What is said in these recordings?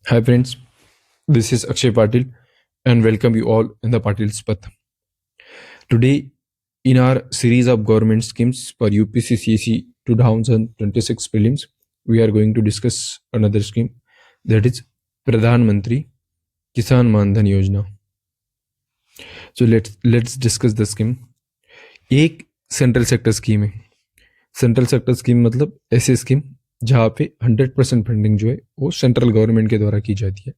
Hi friends, this is Akshay Patil and welcome you all in the Patil's Path. Today, in our series of government schemes for UPCCC 2026 prelims, we are going to discuss another scheme, that is Pradhan Mantri Kisan Man Dhan Yojana. So let's discuss the scheme. एक central sector scheme है. Central sector scheme मतलब ऐसे scheme जहाँ पे 100% funding जो है वो central government के द्वारा की जाती है.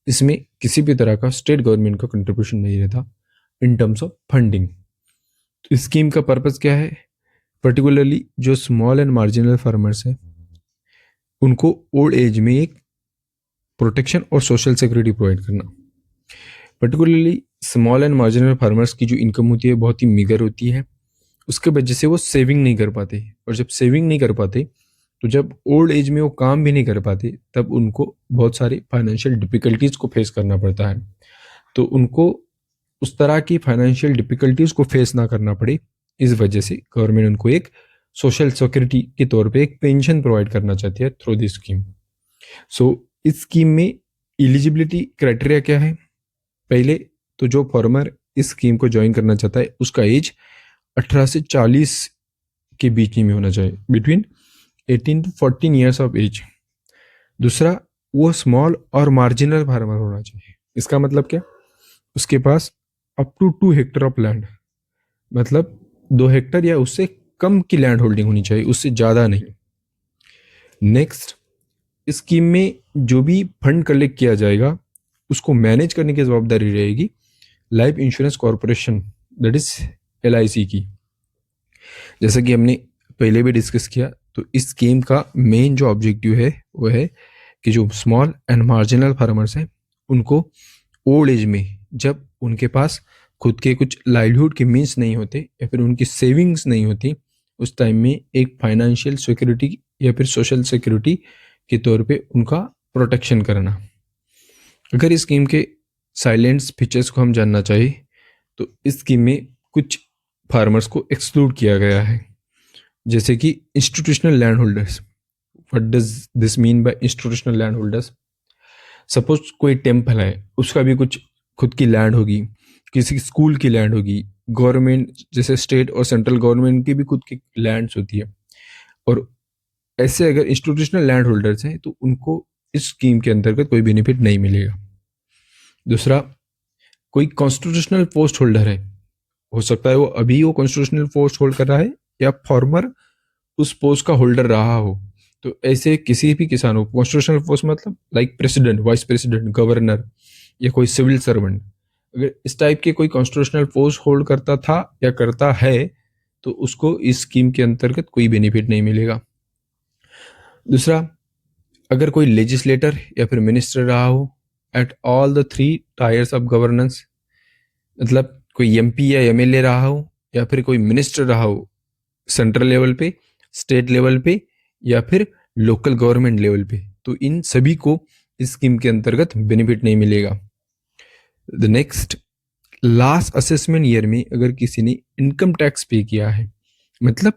इसमें किसी भी तरह का स्टेट गवर्नमेंट का कंट्रीब्यूशन नहीं रहता इन टर्म्स ऑफ फंडिंग. इस स्कीम का पर्पस क्या है? पर्टिकुलरली जो स्मॉल एंड मार्जिनल फार्मर्स हैं उनको ओल्ड एज में एक प्रोटेक्शन और सोशल सिक्योरिटी प्रोवाइड करना. Particularly small and marginal farmers की जो इनकम होती है बहुत ही मीगर होती है. उसके वजह से वो सेविंग नहीं कर पाते, और जब सेविंग नहीं कर पाते तो जब ओल्ड एज में वो काम भी नहीं कर पाते तब उनको बहुत सारी फाइनेंशियल डिफिकल्टीज को फेस करना पड़ता है. तो उनको उस तरह की फाइनेंशियल डिफिकल्टीज को फेस ना करना पड़े, इस वजह से गवर्नमेंट उनको एक सोशल सिक्योरिटी के तौर पे एक पेंशन प्रोवाइड करना चाहती है थ्रू दिस स्कीम. सो इस स्कीम में एलिजिबिलिटी क्राइटेरिया क्या है? पहले तो जो फार्मर इस स्कीम को ज्वाइन करना चाहता है उसका एज 18 से 40 के बीच में होना चाहिए, between 18 to 14 years of age. दूसरा, वो स्मॉल और मार्जिनल फार्मर होना चाहिए. इसका मतलब क्या? उसके पास up to 2 hectare of land, मतलब 2 हेक्टर या उससे कम की लैंड होल्डिंग होनी चाहिए, उससे ज़्यादा नहीं. नेक्स्ट, इस स्कीम में जो भी फंड कलेक्ट किया जाएगा उसको मैनेज करने की जवाबदारी रहेगी life insurance corporation, that is LIC की. जैसा कि हमने पहले भी डिस्कस किया, तो इस स्कीम का मेन जो ऑब्जेक्टिव है वो है कि जो स्मॉल एंड मार्जिनल फार्मर्स हैं उनको ओल्ड एज में, जब उनके पास खुद के कुछ लाइवलीहुड के मीन्स नहीं होते या फिर उनकी सेविंग्स नहीं होती, उस टाइम में एक फाइनेंशियल सिक्योरिटी या फिर सोशल सिक्योरिटी के तौर पे उनका प्रोटेक्शन करना. अगर इस स्कीम के साइलेंस फीचर्स को हम जानना चाहिए तो इस स्कीम में कुछ फार्मर्स को एक्सक्लूड किया गया है, जैसे कि institutional land holders. What does this mean by institutional land holders? Suppose कोई टेम्पल है, उसका भी कुछ खुद की लैंड होगी, किसी स्कूल की लैंड होगी, गवर्नमेंट जैसे स्टेट और सेंट्रल गवर्नमेंट की भी खुद की लैंड्स होती है, और ऐसे अगर इंस्टीट्यूशनल लैंड होल्डर्स हैं तो उनको इस स्कीम के अंतर्गत कोई बेनिफिट नहीं मिलेगा. दूसरा, कोई कॉन्स्टिट्यूशनल पोस्ट होल्डर है, हो सकता है वो अभी वो कॉन्स्टिट्यूशनल पोस्ट होल्ड कर रहा है या फॉर्मर उस पोस्ट का होल्डर रहा हो, तो ऐसे किसी भी किसान को कॉन्स्टिट्यूशनल पोस्ट मतलब like president, vice president, governor या कोई सिविल सर्वेंट, अगर इस टाइप के कोई कॉन्स्टिट्यूशनल पोस्ट होल्ड करता था या करता है तो उसको इस स्कीम के अंतर्गत कोई बेनिफिट नहीं मिलेगा. दूसरा, अगर कोई लेजिस्लेटर या फिर मिनिस्टर रहा हो at all the 3 tyres of governance, मतलब कोई MP या MLA रहा हो या फिर कोई मिनिस्टर रहा हो सेंट्रल लेवल पे, स्टेट लेवल पे या फिर लोकल गवर्नमेंट लेवल पे, तो इन सभी को इस स्कीम के अंतर्गत बेनिफिट नहीं मिलेगा. The next, last assessment year में अगर किसी ने इनकम टैक्स पे किया है, मतलब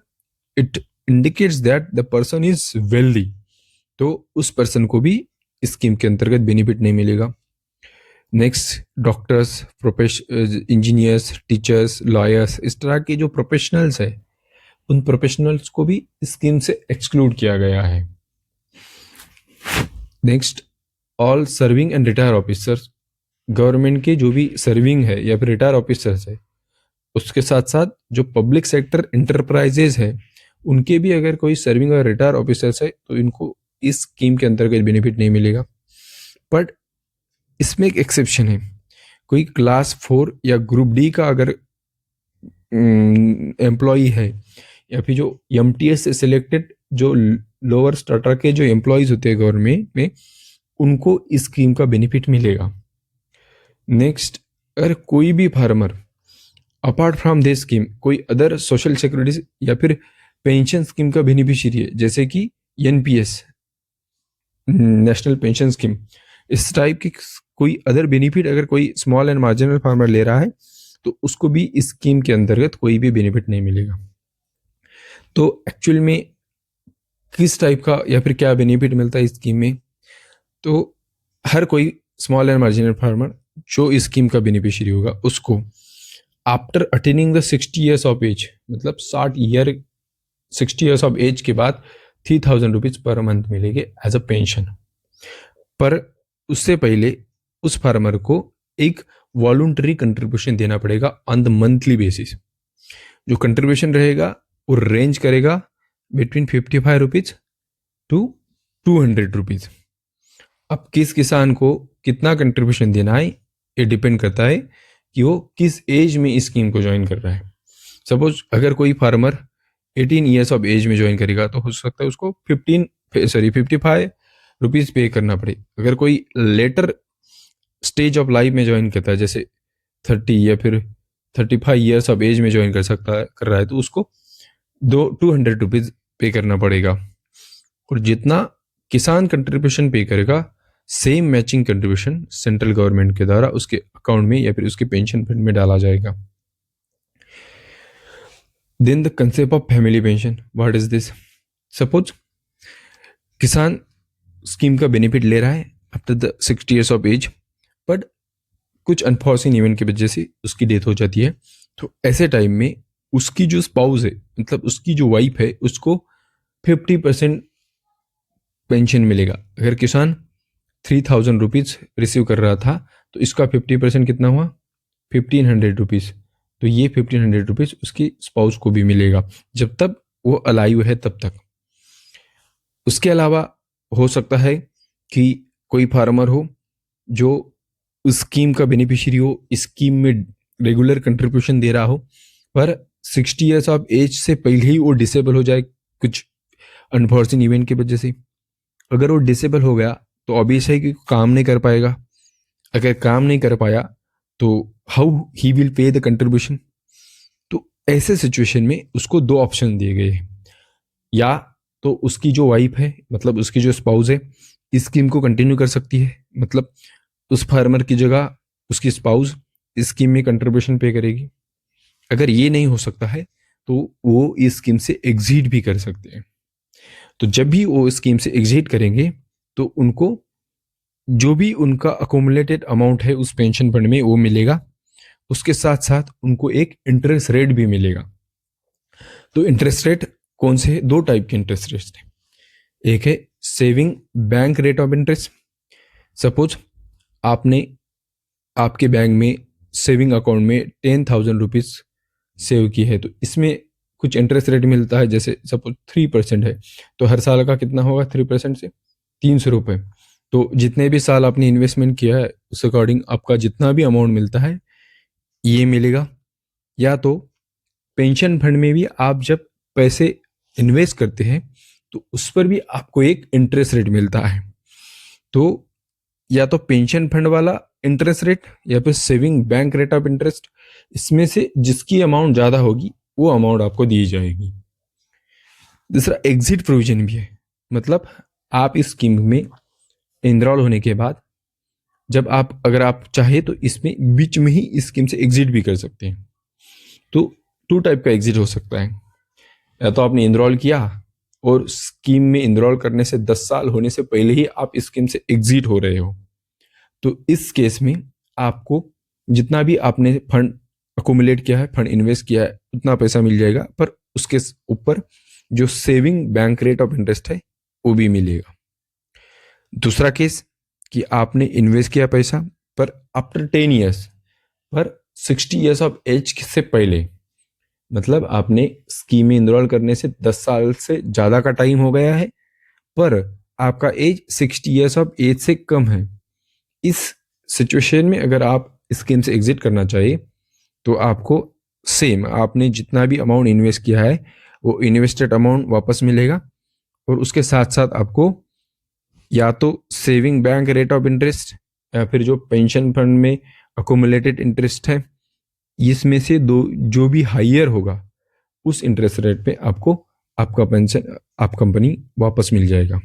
it indicates that the person is wealthy, तो उस पर्सन को भी इस स्कीम के अंतर्गत बेनिफिट नहीं मिलेगा. Next, doctors, engineers, teachers, lawyers, इस तरह के जो प्रोफेशनल्स है उन प्रोफेशनल्स को भी इस स्कीम से एक्सक्लूड किया गया है. Next, all serving and retire officers, government के जो भी सर्विंग है या फिर रिटायर ऑफिसर्स है, उसके साथ साथ जो पब्लिक सेक्टर इंटरप्राइजेज है उनके भी अगर कोई सर्विंग और रिटायर ऑफिसर्स है तो इनको इस स्कीम के अंतर्गत बेनिफिट नहीं मिलेगा. बट इसमें एक एक्सेप्शन है, कोई क्लास 4 या ग्रुप D का अगर एम्प्लॉई है या फिर जो MTS से सिलेक्टेड जो लोअर स्टार्टर के जो एम्प्लॉयज होते हैं गवर्नमेंट में, उनको इस स्कीम का बेनिफिट मिलेगा. नेक्स्ट, अगर कोई भी farmer apart from this scheme कोई अदर सोशल सिक्योरिटी या फिर पेंशन स्कीम का बेनिफिशियरी है, जैसे कि NPS, नेशनल पेंशन स्कीम, इस टाइप की कोई अदर बेनिफिट अगर कोई स्मॉल एंड मार्जिनल फार्मर ले रहा है तो उसको भी इस स्कीम के अंतर्गत कोई भी बेनिफिट नहीं मिलेगा. तो एक्चुअल में किस टाइप का या फिर क्या बेनिफिट मिलता है इस स्कीम में? तो हर कोई स्मॉल एंड मार्जिनल फार्मर जो इस स्कीम का बेनिफिशियरी होगा उसको after attaining the 60 years of age, मतलब 60 ईयर्स ऑफ एज के बाद 3,000 रुपीज पर मंथ मिलेंगे एज अ पेंशन। पर उससे पहले उस फार्मर को एक वॉलंटरी कंट्रीब्यूशन देना पड़ेगा ऑन द मंथली बेसिस। जो कंट्रीब्यूशन रहेगा वो रेंज करेगा बिटवीन 55 रुपीज टू 200 रुपीज। अब किस किसान को कितना कंट्रीब्यूशन देना है ये डिपेंड करता है कि वो किस एज में इस स्कीम को ज्वाइन कर रहा है। सपोज अगर कोई फार्मर 18 ईयर्स ऑफ एज में ज्वाइन करेगा तो हो सकता है उसको 55 रुपीज पे करना पड़े। अगर कोई लेटर स्टेज ऑफ लाइफ में ज्वाइन करता है, जैसे 30 या फिर 35 ईयर्स ऑफ एज में ज्वाइन कर रहा है, तो उसको 200 रुपीज पे करना पड़ेगा। और जितना किसान कंट्रीब्यूशन पे करेगा same matching contribution central government के द्वारा उसके अकाउंट में या फिर उसके पेंशन फंड में डाला जाएगा। Then the concept of family pension, what is this? Suppose किसान स्कीम का बेनिफिट ले रहा है after the 60 years of age, but कुछ अनफॉर्चुनेट इवेंट की वजह से उसकी डेथ हो जाती है। तो ऐसे टाइम में उसकी जो स्पाउस है, मतलब उसकी जो वाइफ है, उसको 50% पेंशन मिलेगा। अगर किसान 3,000 रुपीज रिसीव कर रहा था तो इसका 50% कितना हुआ? 1,500 रुपीज। तो ये 1,500 रुपीज उसकी स्पाउस को भी मिलेगा जब तक वो अलाइव है तब तक। उसके अलावा हो सकता है कि कोई फार्मर हो जो उस स्कीम का बेनिफिशियरी हो, इस स्कीम में रेगुलर कंट्रीब्यूशन दे रहा हो, पर 60 ईयर्स ऑफ एज से पहले ही वो डिसेबल हो जाए कुछ अनफॉर्चुनेट इवेंट की वजह से। अगर वो डिसेबल हो गया तो ऑब्वियस है कि काम नहीं कर पाएगा। अगर काम नहीं कर पाया तो how he will pay the contribution? तो ऐसे सिचुएशन में उसको दो ऑप्शन दिए गए हैं। या तो उसकी जो वाइफ है, मतलब उसकी जो स्पाउस है, इस स्कीम को कंटिन्यू कर सकती है, मतलब उस फार्मर की जगह उसकी स्पाउस इस स्कीम में कंट्रीब्यूशन पे करेगी। अगर ये नहीं हो सकता है तो वो इस स्कीम से एग्जिट भी कर सकते हैं। तो जब भी वो स्कीम से एग्जिट करेंगे तो उनको जो भी उनका अकोमुलेटेड अमाउंट है उस पेंशन फंड में वो मिलेगा। उसके साथ साथ उनको एक इंटरेस्ट रेट भी मिलेगा। तो इंटरेस्ट रेट कौन से है? दो टाइप के इंटरेस्ट रेट है। एक है saving bank rate of interest. Suppose आपने आपके बैंक में सेविंग अकाउंट में 10,000 रुपीज सेव की है, तो इसमें कुछ इंटरेस्ट रेट मिलता है। जैसे सपोज 3% है, तो हर साल का कितना होगा? 3% से 300 रुपये। तो जितने भी साल आपने इन्वेस्टमेंट किया है उस अकॉर्डिंग आपका जितना भी अमाउंट मिलता है ये मिलेगा। या तो पेंशन फंड में भी आप जब पैसे इन्वेस्ट करते हैं तो उस पर भी आपको एक इंटरेस्ट रेट मिलता है। तो या तो पेंशन फंड वाला इंटरेस्ट रेट या फिर saving bank rate of interest, इसमें से जिसकी अमाउंट ज़्यादा होगी वो अमाउंट आपको दी जाएगी। दूसरा एग्जिट प्रोविजन भी है, मतलब आप इस स्कीम में एनरोल होने के बाद जब आप अगर आप चाहे तो इसमें बीच में ही इस स्कीम से एग्जिट भी कर सकते हैं। तो टू टाइप का एग्जिट हो सकता है। या तो आपने एनरोल किया और स्कीम में एनरोल करने से 10 साल होने से पहले ही आप इस स्कीम से एग्जिट हो रहे हो, तो इस केस में आपको जितना भी आपने फंड अकोमुलेट किया है, फंड इन्वेस्ट किया है, उतना पैसा मिल जाएगा, पर उसके ऊपर जो saving bank rate of interest है वो भी मिलेगा। दूसरा केस कि आपने इन्वेस्ट किया पैसा पर आफ्टर 10 ईयर्स, पर 60 ईयर्स ऑफ एज से पहले, मतलब आपने स्कीम में इनरोल करने से 10 साल से ज़्यादा का टाइम हो गया है पर आपका एज 60 ईयर्स ऑफ एज से कम है। इस सिचुएशन में अगर आप स्कीम से एग्जिट करना चाहिए तो आपको सेम आपने जितना भी अमाउंट इन्वेस्ट किया है वो इन्वेस्टेड अमाउंट वापस मिलेगा, और उसके साथ साथ आपको या तो saving bank rate of interest या फिर जो पेंशन फंड में अकोमुलेटेड इंटरेस्ट है, इसमें से दो जो भी हाइयर होगा उस इंटरेस्ट रेट पे आपको आपका पेंशन आप कंपनी वापस मिल जाएगा।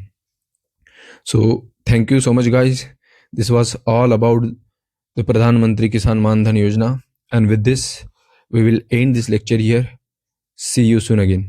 So thank you so much guys, this was all about the प्रधानमंत्री किसान मान धन योजना, and with this we will end this lecture here. See you soon again.